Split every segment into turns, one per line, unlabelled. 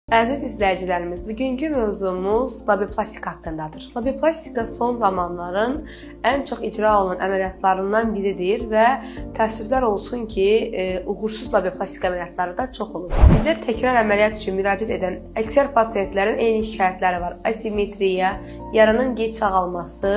Əziz izləyicilərimiz, bugünkü mövzumuz labiplastik haqqındadır. Labiplastika son zamanların ən çox icra olunan əməliyyatlarından biridir və təəssüflər olsun ki, uğursuz labiplastik əməliyyatları da çox olur. Bizə təkrar əməliyyat üçün müraciət edən əksər pasientlərin eyni şikayətləri var. Asimetriya, yaranın gec sağalması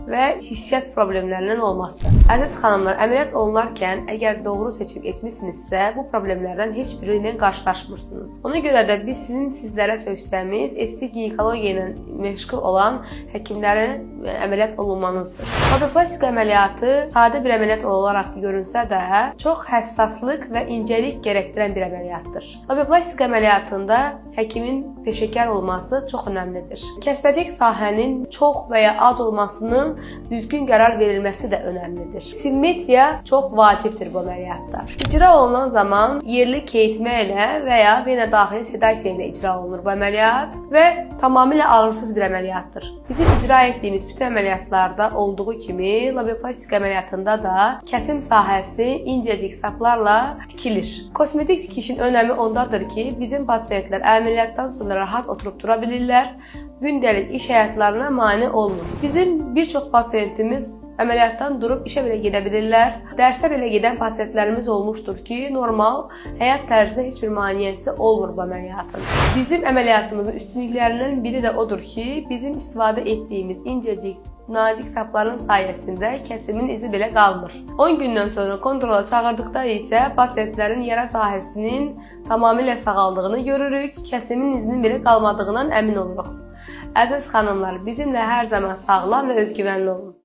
və hissiyyat problemlərinin olması. Əziz xanımlar, əməliyyat olunarkən əgər doğru seçim etmişsinizsə, bu problemlərdən heç biri ilə qarşılaşmırsınız. Ona görə də biz sizlərə tövsiyəmiz estetik ginekologiya ilə məşğul olan həkimlərin əməliyyat olunmanızdır. Labiplastika əməliyyatı sadə bir əməliyyat olaraq görünsə də, çox həssaslıq və incəlik gərəkdirən bir əməliyyatdır. Labiplastika əməliyyatında həkimin peşəkar olması çox önəmlidir. Kəsiləcək sahənin çox və ya az olmasının düzgün qərar verilməsi də önəmlidir. Simmetriya çox vacibdir bu əməliyyatda. İcra olunan zaman yerli keyitmə ilə və ya vena daxili sedasiya ilə icra olunur bu əməliyyat və tamamilə ağrısız bir əməliyyatdır. Bizim icra etdiyimiz bütün əməliyyatlarda olduğu kimi labiplastika əməliyyatında da kəsim sahəsi incəcik saplarla tikilir. Kosmetik tikişin önəmi ondadır ki, bizim pasientlər əməliyyatdan sonra rahat oturub dura bilirlər, gündəlik iş həyatlarına mane olmur. Bizim bir çox pasientimiz əməliyyatdan durub işə belə gedə bilirlər. Dərsə belə gedən pasientlərimiz olmuşdur ki, normal həyat tərzinə heç bir maneəsi olmur bu əməliyyatın. Bizim əməliyyatımızın üstünlüklərindən biri də odur ki, bizim istifadə etdiyimiz incəcik, nazik sapların sayəsində kəsimin izi belə qalmır. 10 gündən sonra kontrola çağırdıqda isə pasientlərin yara sahəsinin tamamilə sağaldığını görürük, kəsimin izinin belə qalmadığından əmin oluruq. Əziz xanımlar, bizimlə hər zaman sağlam və özgüvənli olun.